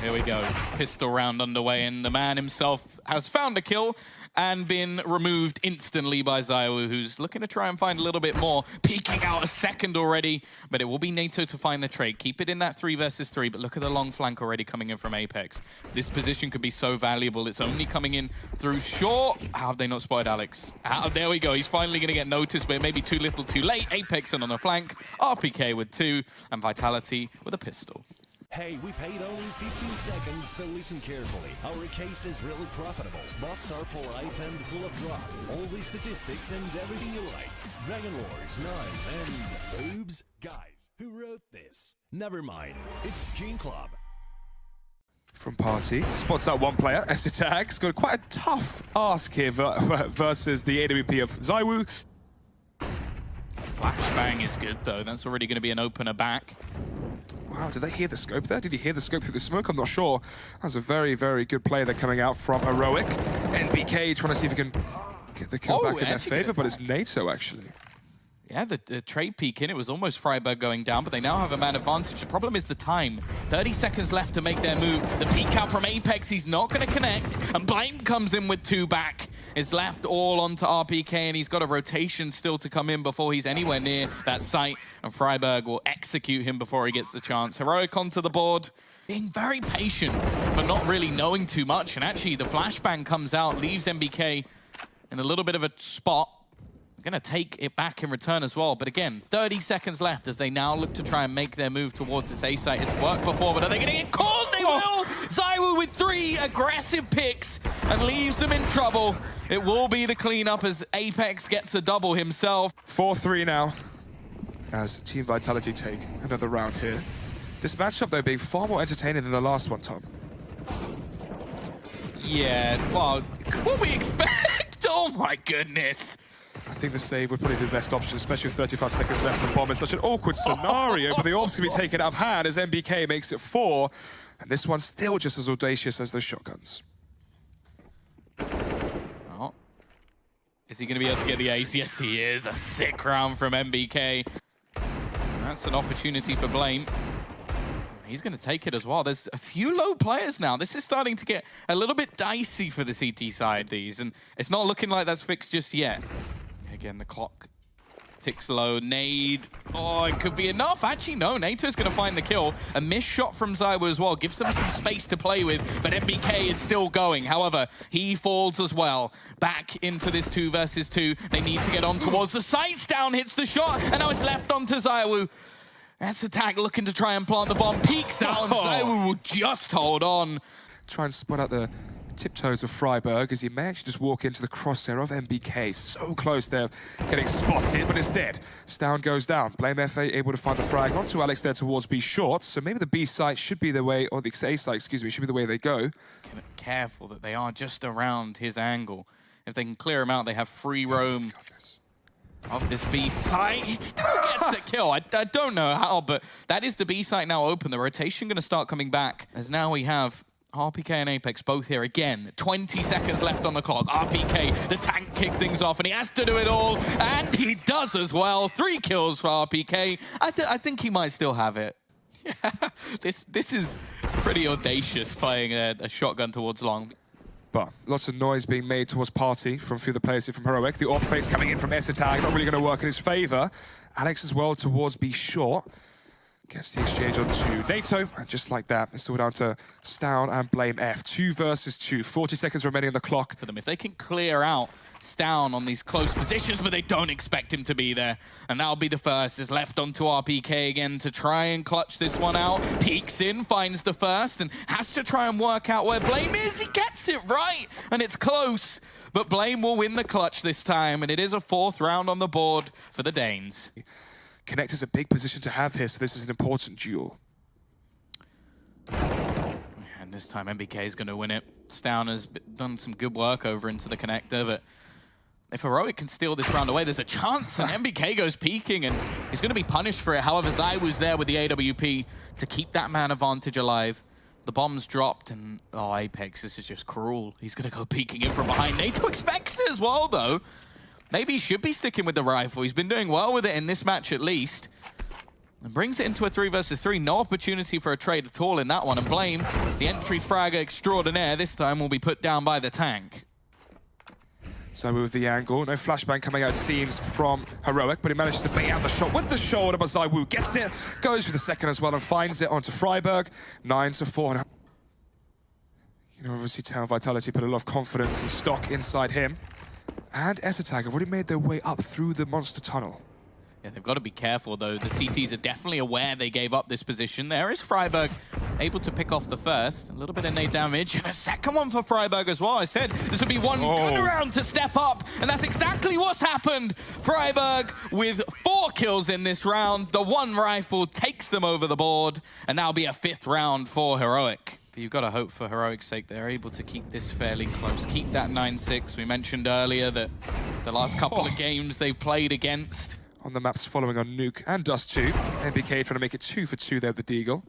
Here we go. Pistol round underway, and the man himself has found a kill and been removed instantly by Zywoo, who's looking to try and find a little bit more. Peeking out a second already, but it will be NATO to find the trade. Keep it in that 3 versus 3, but look at the long flank already coming in from Apex. This position could be so valuable. It's only coming in through short. How have they not spotted Alex? There we go. He's finally going to get noticed, but it may be too little too late. Apex on the flank, RPK with 2, and Vitality with a pistol. Hey, we paid only 15 seconds, so listen carefully. Our case is really profitable. Bots are polite and full of drop. All the statistics and everything you like. Dragon Wars, nice, and oops, guys, who wrote this? Never mind, it's Skin Club. From Party, spots out one player, S-Attack's got quite a tough ask here versus the AWP of Zywoo. Flashbang is good though, that's already going to be an opener back. Wow, did they hear the scope there? Did he hear the scope through the smoke? I'm not sure. That was a very, very good play there coming out from Heroic. NBK trying to see if he can get the kill back in their favor, but it's NATO actually. Yeah, the trade peek in, it was almost Freiburg going down, but they now have a man advantage. The problem is the time. 30 seconds left to make their move. The peek out from Apex, he's not going to connect, and Blame comes in with 2 back. It's left all onto RPK, and he's got a rotation still to come in before he's anywhere near that site, and Freiburg will execute him before he gets the chance. Heroic onto the board, being very patient, but not really knowing too much, and actually the flashbang comes out, leaves MBK in a little bit of a spot. Going to take it back in return as well. But again, 30 seconds left as they now look to try and make their move towards this A site. It's worked before, but are they going to get caught? They will! Zywoo with 3 aggressive picks and leaves them in trouble. It will be the cleanup as Apex gets a double himself. 4-3 now as Team Vitality take another round here. This matchup, though, being far more entertaining than the last one, Tom. Yeah, well, what we expect? Oh my goodness. I think the save would probably be the best option, especially with 35 seconds left on bomb. It's such an awkward scenario, but the orbs can be taken out of hand as MBK makes it 4. And this one's still just as audacious as those shotguns. Oh. Is he going to be able to get the ace? Yes, he is. A sick round from MBK. That's an opportunity for Blame. He's going to take it as well. There's a few low players now. This is starting to get a little bit dicey for the CT side, these. And it's not looking like that's fixed just yet. Again, the clock ticks low. Nade. Oh, it could be enough. Actually, no. NATO's going to find the kill. A missed shot from Zywoo as well. Gives them some space to play with, but MBK is still going. However, he falls as well. Back into this 2 versus 2. They need to get on towards the sights. Down hits the shot, and now it's left onto Zywoo. S-Attack looking to try and plant the bomb. Peeks out, and Zywoo will just hold on. Try and spot out the tiptoes of Freiburg as he may actually just walk into the crosshair of MBK. So close there, getting spotted, but instead, Stown goes down. Blame FA able to find the frag onto Alex there towards B short, so maybe the B site should be the way, or the A site, excuse me, should be the way they go. Careful that they are just around his angle. If they can clear him out, they have free roam of this B site. He still gets a kill. I don't know how, but that is the B site now open. The rotation going to start coming back as now we have RPK and Apex both here again. 20 seconds left on the clock. RPK, the tank kick things off, and he has to do it all, and he does as well. 3 kills for RPK. I think he might still have it. Yeah, this is pretty audacious, playing a shotgun towards long. But lots of noise being made towards Party from a few of the players here from Heroic. The AWP face coming in from S-Attack, not really going to work in his favor. Alex as well towards B short. Gets the exchange onto NATO, and just like that, it's all down to Stown and Blame F. 2 versus 2, 40 seconds remaining on the clock. For them, if they can clear out Stown on these close positions, but they don't expect him to be there. And that'll be the first, is left onto RPK again to try and clutch this one out. Peeks in, finds the first, and has to try and work out where Blame is. He gets it right, and it's close. But Blame will win the clutch this time, and it is a 4th round on the board for the Danes. Connect is a big position to have here, so this is an important duel. And this time MBK is going to win it. Stown has done some good work over into the connector, but if Heroic can steal this round away, there's a chance, and MBK goes peeking, and he's going to be punished for it. However, Zywoo's there with the AWP to keep that man advantage alive. The bomb's dropped, and oh, Apex, this is just cruel. He's going to go peeking in from behind. NATO expects it as well, though. Maybe he should be sticking with the rifle. He's been doing well with it in this match, at least. And brings it into a 3 versus 3. No opportunity for a trade at all in that one. And Blame, the entry fragger extraordinaire, this time will be put down by the tank. So with the angle, no flashbang coming out, it seems, from Heroic, but he manages to bait out the shot with the shoulder, but ZywOo gets it, goes for the second as well, and finds it onto Freiburg. 9-4. You know, obviously, Town Vitality put a lot of confidence and stock inside him. And ESSETAG have already made their way up through the monster tunnel. Yeah, they've got to be careful, though. The CTs are definitely aware they gave up this position. There is Freiburg able to pick off the first. A little bit of nade damage. And a second one for Freiburg as well. I said this would be one good round to step up. And that's exactly what's happened. Freiburg with 4 kills in this round. The one rifle takes them over the board. And that'll be a 5th round for Heroic. You've got to hope for Heroic's sake they're able to keep this fairly close. Keep that 9-6. We mentioned earlier that the last couple of games they've played against. On the maps following on Nuke and Dust 2. NBK trying to make it 2 for 2 there, the Deagle.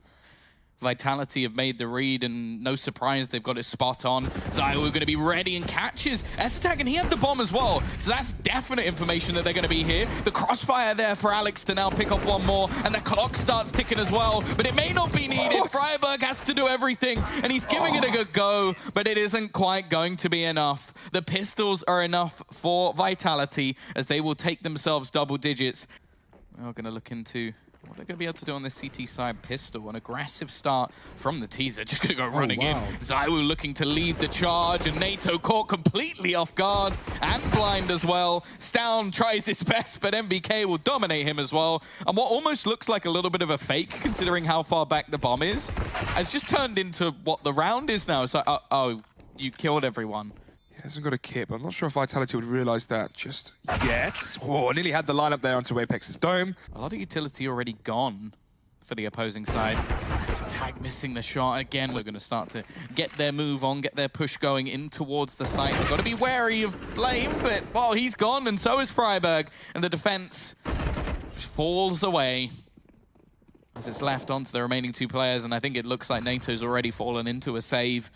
Vitality have made the read, and no surprise, they've got it spot on. ZywOo going to be ready and catches ESSETAG, and he had the bomb as well. So that's definite information that they're going to be here. The crossfire there for Alex to now pick off one more, and the clock starts ticking as well. But it may not be needed. Freiburg has to do everything, and he's giving it a good go, but it isn't quite going to be enough. The pistols are enough for Vitality, as they will take themselves double digits. We're going to look into what they're going to be able to do on this CT side. Pistol, an aggressive start from the teaser. Just going to go running in. ZywOo looking to lead the charge, and NATO caught completely off guard and blind as well. Stown tries his best, but NBK will dominate him as well. And what almost looks like a little bit of a fake, considering how far back the bomb is, has just turned into what the round is now. So, oh, you killed everyone. He hasn't got a kit, but I'm not sure if Vitality would realize that just yet. Oh, nearly had the lineup there onto Apex's dome. A lot of utility already gone for the opposing side. Tag missing the shot again. We're going to start to get their move on, get their push going in towards the site. We've got to be wary of Blame, but, well, he's gone, and so is Freiburg. And the defense falls away as it's left onto the remaining 2 players, and I think it looks like NATO's already fallen into a save.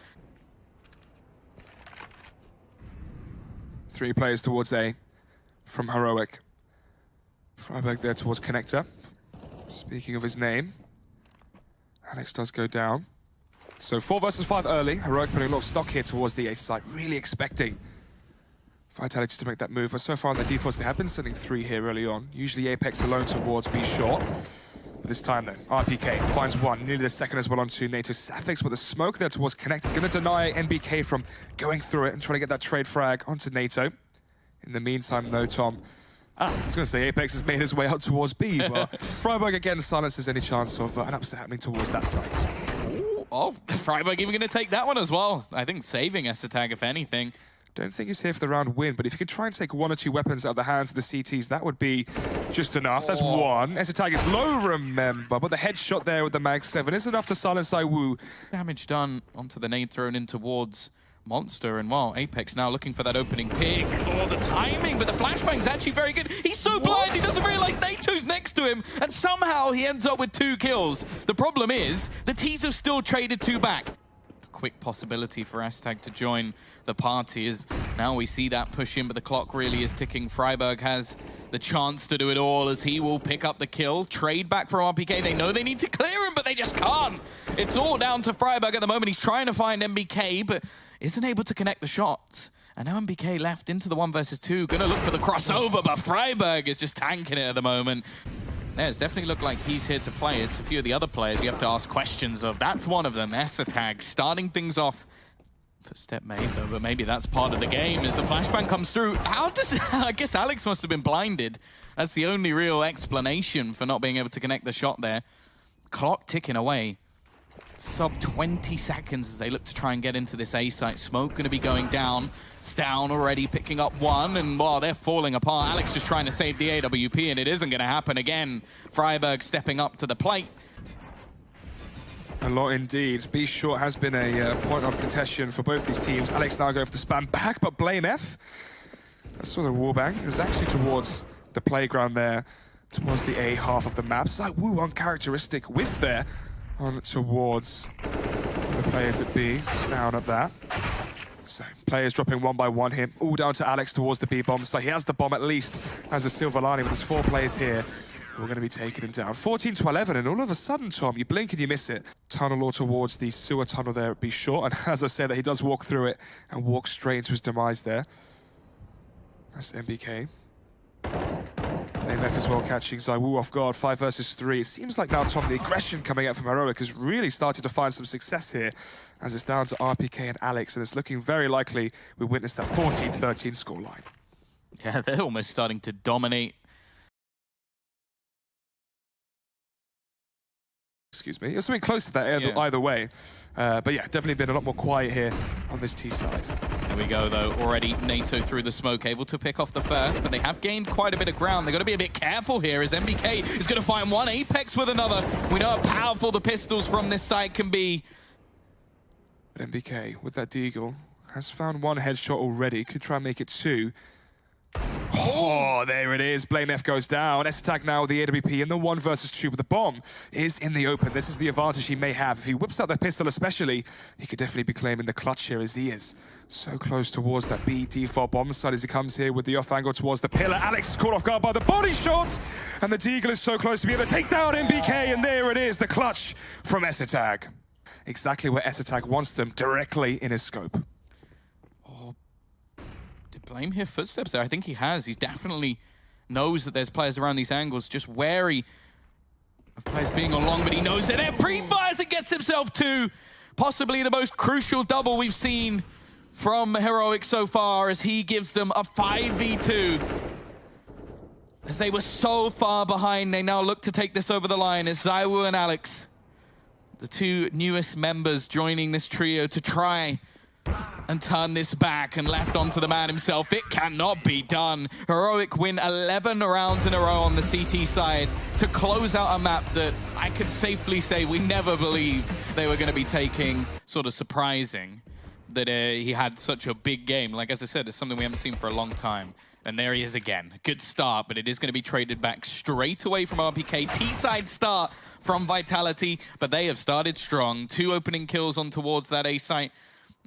3 players towards A from Heroic. Freiburg there towards Connector. Speaking of his name, Alex does go down. So 4 versus 5 early. Heroic putting a lot of stock here towards the A site, really expecting Vitality to make that move. But so far on the defaults, they have been sending 3 here early on. Usually Apex alone towards B short. But this time then, RPK finds one, nearly the second as well onto NATO. Safix with the smoke there towards Connect. It's going to deny NBK from going through it and trying to get that trade frag onto NATO. In the meantime, though, Tom, I was going to say Apex has made his way out towards B, but Freiburg again silences any chance of an upset happening towards that site. Ooh, oh, Freiburg even going to take that one as well. I think saving ESSETAG, if anything. Don't think he's here for the round win, but if you can try and take 1 or 2 weapons out of the hands of the CTs, that would be just enough. That's 1. ESSETAG is low, remember, but the headshot there with the Mag 7 is enough to silence ZywOo. Damage done onto the nade thrown in towards Monster, and well, Apex now looking for that opening pick. Oh, the timing, but the flashbang's actually very good. He's so blind, he doesn't realize NATO's next to him, and somehow he ends up with 2 kills. The problem is, the T's have still traded 2 back. Quick possibility for ESSETAG to join the party is now we see that push in, but the clock really is ticking. Freiburg has the chance to do it all as he will pick up the kill. Trade back from RPK. They know they need to clear him, but they just can't. It's all down to Freiburg at the moment. He's trying to find NBK, but isn't able to connect the shots. And now NBK left into the 1 versus 2. Gonna look for the crossover, but Freiburg is just tanking it at the moment. Yeah, it's definitely looked like he's here to play. It's a few of the other players you have to ask questions of. That's one of them, ESSETAG, starting things off. Footstep made, though, but maybe that's part of the game as the flashbang comes through. How does... I guess Alex must have been blinded. That's the only real explanation for not being able to connect the shot there. Clock ticking away. Sub 20 seconds as they look to try and get into this A site. Smoke going to be going down. Stown already picking up 1, and while they're falling apart, Alex just trying to save the AWP, and it isn't going to happen again. Freiburg stepping up to the plate. A lot indeed. B short has been a point of contention for both these teams. Alex now going for the spam back, but Blame F. I saw the wallbang. It was actually towards the playground there, towards the A half of the map. It's like woo, uncharacteristic whiff there on towards the players at B. It's down at that. So players dropping 1 by 1 here, all down to Alex towards the B bomb. So he has the bomb at least as a silver lining with his 4 players here. We're going to be taking him down. 14 to 11, and all of a sudden, Tom, you blink and you miss it. Tunnel or towards the sewer tunnel there, be short. And as I said, that he does walk through it and walk straight into his demise there. That's MBK. AMF as well catching ZywOo off guard, 5 versus 3. It seems like now, Tom, the aggression coming out from Heroic has really started to find some success here, as it's down to RPK and Alex, and it's looking very likely we witness that 14-13 scoreline. Yeah, they're almost starting to dominate. Excuse me. It's something close to that either way. But yeah, definitely been a lot more quiet here on this T side. There we go, though. Already NATO through the smoke, able to pick off the first, but they have gained quite a bit of ground. They've got to be a bit careful here, as MBK is going to find one Apex with another. We know how powerful the pistols from this side can be. But MBK, with that Deagle, has found one headshot already. Could try and make it 2. Oh, there it is. Blame F goes down. S-Attack now with the AWP in the 1 versus 2, but the bomb is in the open. This is the advantage he may have. If he whips out the pistol especially, he could definitely be claiming the clutch here, as he is so close towards that B default bomb side as he comes here with the off angle towards the pillar. Alex is caught off guard by the body shot, and the Deagle is so close to be able to take down MBK, and there it is, the clutch from S-Attack. Exactly where S-Attack wants them, directly in his scope. Blame hear footsteps there. I think he has. He definitely knows that there's players around these angles, just wary of players being on long, but he knows that they're pre-fires and gets himself to possibly the most crucial double we've seen from Heroic so far, as he gives them a 5v2. As they were so far behind, they now look to take this over the line as ZywOo and Alex, the 2 newest members joining this trio to try and turn this back, and left onto the man himself. It cannot be done. Heroic win 11 rounds in a row on the CT side to close out a map that I could safely say we never believed they were going to be taking. Sort of surprising that he had such a big game. Like, as I said, it's something we haven't seen for a long time. And there he is again. Good start, but it is going to be traded back straight away from RPK. T-side start from Vitality, but they have started strong. 2 opening kills on towards that A site.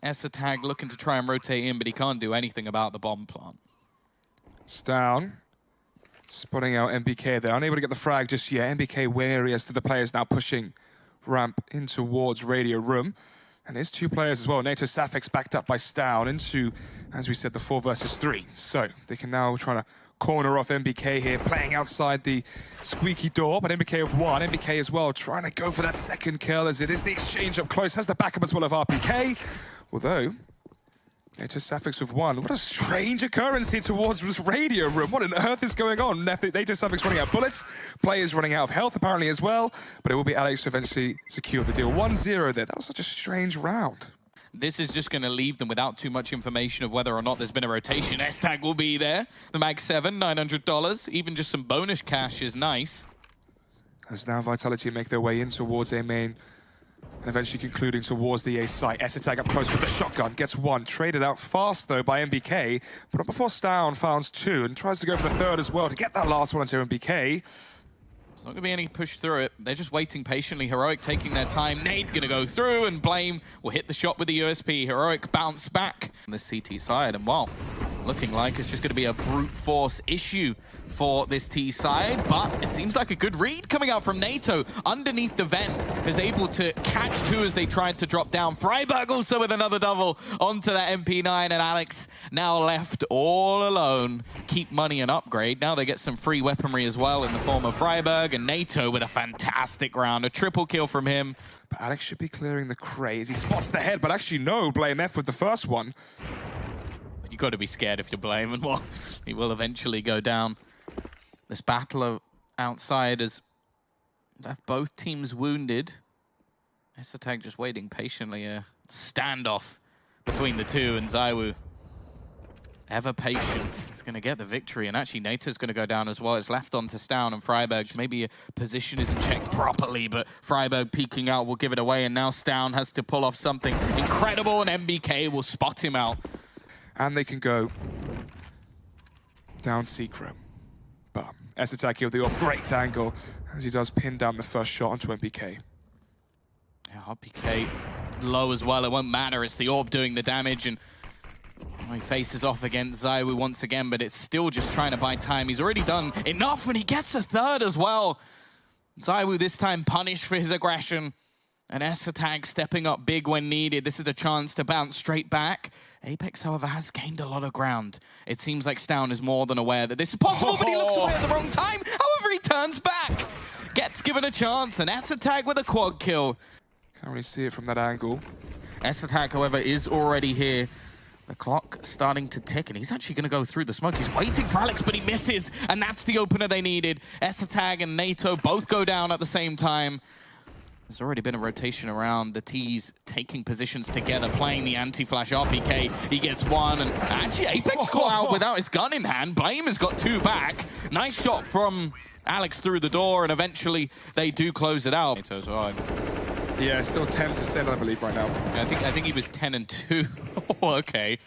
S-Attack looking to try and rotate in, but he can't do anything about the bomb plant. It's down. Spotting out MBK there. Unable to get the frag just yet. MBK wary as to the players now pushing ramp in towards Radio Room. And there's 2 players as well. NATO Safix backed up by Stown into, as we said, the 4 versus 3. So they can now try to corner off MBK here, playing outside the squeaky door, but MBK with 1. MBK as well trying to go for that second kill, as it is the exchange up close. Has the backup as well of RPK. Although, NATO Safix with 1. What a strange occurrence here towards this Radio Room. What on earth is going on? NATO Safix running out of bullets. Players running out of health apparently as well. But it will be Alex to eventually secure the deal. 1-0 there. That was such a strange round. This is just going to leave them without too much information of whether or not there's been a rotation. S-Tag will be there. The Mag 7, $900. Even just some bonus cash is nice. As now Vitality make their way in towards A main, and eventually concluding towards the A site. S-Attack up close with the shotgun, gets 1. Traded out fast, though, by MBK. But not before Stown finds 2 and tries to go for the 3rd as well to get that last one into MBK. There's not going to be any push through it. They're just waiting patiently. Heroic taking their time. Nate going to go through, and Blame will hit the shot with the USP. Heroic bounce back on the CT side. And, well, looking like it's just going to be a brute force issue for this T side, but it seems like a good read coming out from NATO underneath the vent, is able to catch 2 as they tried to drop down. Freiburg also with another double onto that MP9, and Alex now left all alone. Keep money and upgrade. Now they get some free weaponry as well in the form of Freiburg, and NATO with a fantastic round, a triple kill from him. But Alex should be clearing the craze. He spots the head, but actually no, Blame F with the first one. You've got to be scared if you're Blame, and well, he will eventually go down. This battle outside has left both teams wounded. S-Attack just waiting patiently. A standoff between the 2, and ZywOo, ever patient, is going to get the victory. And actually, NATO's going to go down as well. It's left on to Stown and Freiburg. Maybe a position isn't checked properly, but Freiburg peeking out will give it away. And now Stown has to pull off something incredible, and MBK will spot him out. And they can go down secret. But S-Attack with the great angle as he does pin down the first shot onto MBK. Yeah, RPK low as well. It won't matter. It's the orb doing the damage, and He faces off against Zaiwu once again, but it's still just trying to buy time. He's already done enough, and he gets a third as well. Zaiwu this time punished for his aggression. And Tag stepping up big when needed. This is a chance to bounce straight back. Apex, however, has gained a lot of ground. It seems like Stown is more than aware that this is possible, but he looks away at the wrong time. However, he turns back. Gets given a chance, and Tag with a quad kill. Can't really see it from that angle. Tag, however, is already here. The clock starting to tick, and he's actually going to go through the smoke. He's waiting for Alex, but he misses, and that's the opener they needed. Tag and NATO both go down at the same time. There's already been a rotation around. The T's taking positions together, playing the anti-flash RPK. He gets one, and actually Apex caught out without his gun in hand. Blame has got two back. Nice shot from Alex through the door, and eventually they do close it out. Yeah, still 10-7, I believe, right now. I think he was 10-2. Okay.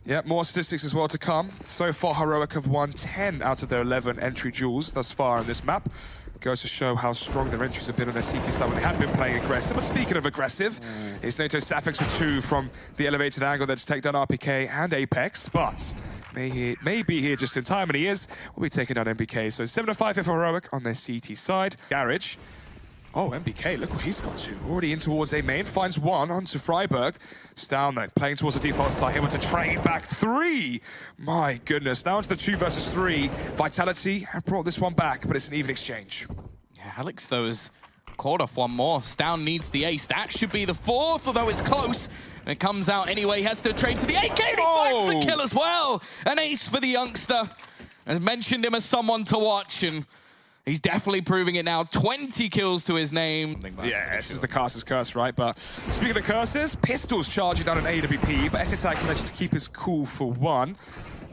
Yeah, more statistics as well to come. So far, Heroic have won 10 out of their 11 entry duels thus far on this map. Goes to show how strong their entries have been on their CT side when they have been playing aggressive. But speaking of aggressive, it's NATO Sapphics with 2 from the elevated angle that's take down RPK and Apex, but may be here just in time, and he is. We'll be taking down MBK. So 7-5 for Heroic on their CT side. Garage. Oh, MBK, look what he's got to. Already in towards A main, finds one onto Freiburg. Stown though, playing towards the default side, able to train back 3. My goodness, now into the 2 versus 3. Vitality have brought this one back, but it's an even exchange. Yeah, Alex though is caught off one more. Stown needs the ace. That should be the 4th, although it's close. And it comes out anyway, he has to trade to the AK, and he finds the kill as well. An ace for the youngster. I've mentioned him as someone to watch, and he's definitely proving it now. 20 kills to his name. Yeah, this is the caster's curse, right? But speaking of curses, Pistols charging down an AWP, but Tag manages to keep his cool for 1.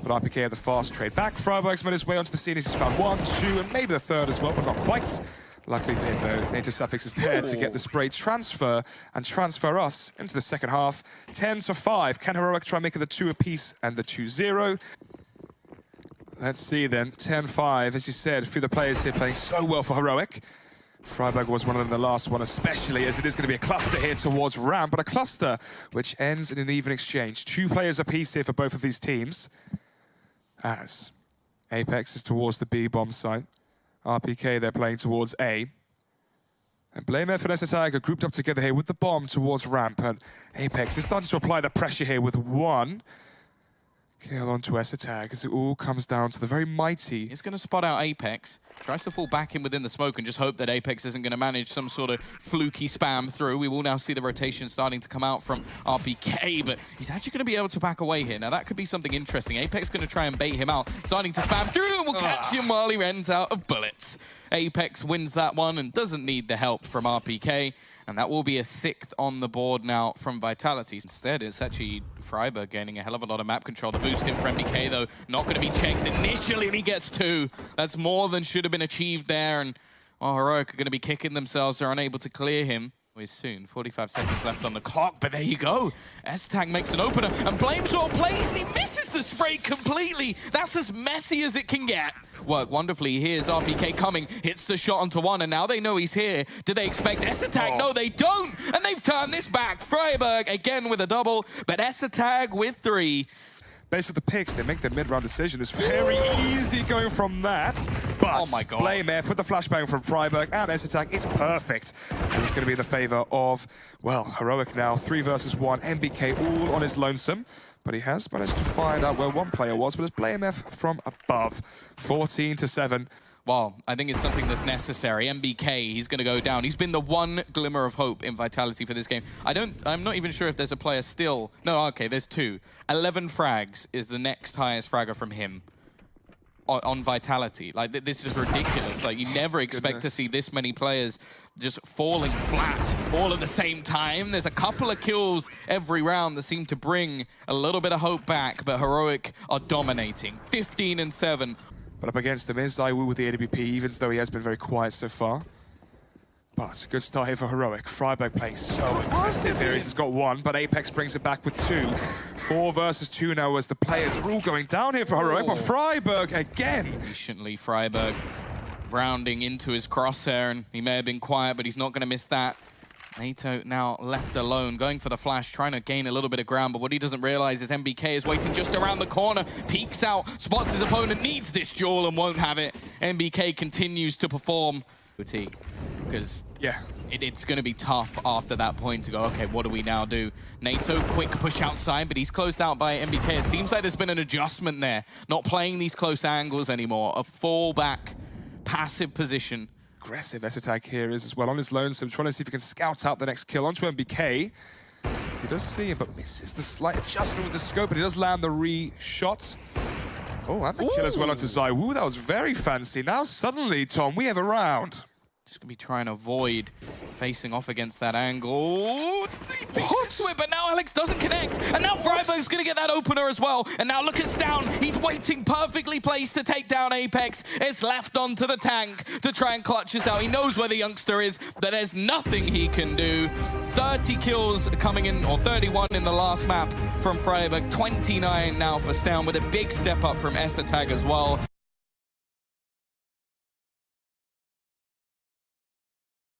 But RPK had the fast trade back. Freiburg's made his way onto the scene as he's found 1, 2, and maybe the 3rd as well, but not quite. Luckily for him, though, NATO Suffix is there to get the spray transfer and transfer us into the second half. 10-5. Can Heroic try and make it the 2 apiece and the 2-0? Let's see then, 10-5, as you said, a few of the players here playing so well for Heroic. Freiburg was one of them, the last one, especially as it is going to be a cluster here towards Ramp, but a cluster which ends in an even exchange. 2 players apiece here for both of these teams. As Apex is towards the B bomb site. RPK, they're playing towards A. And Blame F and Tag are grouped up together here with the bomb towards Ramp, and Apex is starting to apply the pressure here with 1. Kill onto Tag as it all comes down to the very mighty. He's going to spot out Apex, tries to fall back in within the smoke and just hope that Apex isn't going to manage some sort of fluky spam through. We will now see the rotation starting to come out from RPK, but he's actually going to be able to back away here. Now that could be something interesting. Apex going to try and bait him out, starting to spam through, and will catch him while he runs out of bullets. Apex wins that one and doesn't need the help from RPK. And that will be a 6th on the board now from Vitality. Instead, it's actually Freiburg gaining a hell of a lot of map control. The boost in for MBK, though, not going to be checked initially, and he gets 2. That's more than should have been achieved there, and Heroic are going to be kicking themselves. They're unable to clear him. Soon, 45 seconds left on the clock, but there you go. Tag makes an opener, and Flames all plays. He misses the spray completely. That's as messy as it can get. Worked wonderfully. Here's RPK coming, hits the shot onto 1, and now they know he's here. Do they expect Tag? No, they don't, and they've turned this back. Freiburg again with a double, but Tag with 3. Based on the picks, they make their mid-round decision. It's very easy going from that. But oh my God. Blame F with the flashbang from Freiburg and Tag is perfect. And it's going to be in the favor of, well, Heroic now. 3 versus 1. MBK all on his lonesome. But he has managed to find out where one player was, but it's Blame F from above. 14-7. Well, I think it's something that's necessary. MBK, he's going to go down. He's been the one glimmer of hope in Vitality for this game. I'm not even sure if there's a player still. No, okay, there's 2. 11 frags is the next highest fragger from him on Vitality. Like, this is ridiculous. Like, you never expect to see this many players just falling flat all at the same time. There's a couple of kills every round that seem to bring a little bit of hope back, but Heroic are dominating. 15-7. But up against them is Zaiwu with the AWP, even though he has been very quiet so far. But good start here for Heroic. Freiburg playing so aggressive here. He's got 1, but Apex brings it back with 2. 4 versus 2 now as the players are all going down here for Heroic, but Freiburg again. Patiently, Freiburg rounding into his crosshair, and he may have been quiet, but he's not going to miss that. NATO now left alone, going for the flash, trying to gain a little bit of ground, but what he doesn't realize is MBK is waiting just around the corner, peeks out, spots his opponent, needs this duel and won't have it. MBK continues to perform. Because Yeah. it's going to be tough after that point to go, okay, what do we now do? NATO, quick push outside, but he's closed out by MBK. It seems like there's been an adjustment there, not playing these close angles anymore, a fallback, passive position. Aggressive S-Attack here is as well on his lonesome, trying to see if he can scout out the next kill onto MBK. He does see him, but misses the slight adjustment with the scope, but he does land the re-shot. Oh, and the kill as well onto ZywOo. That was very fancy. Now suddenly, Tom, we have a round. Just going to be trying to avoid facing off against that angle. He peeks into it, but now Alex doesn't connect. And now freiburg's going to get that opener as well. And now look at Stown. He's waiting perfectly placed to take down Apex. It's left onto the tank to try and clutch this out. He knows where the youngster is, but there's nothing he can do. 30 kills coming in, or 31 in the last map from freiburg. 29 now for Stown with a big step up from S-Attack as well.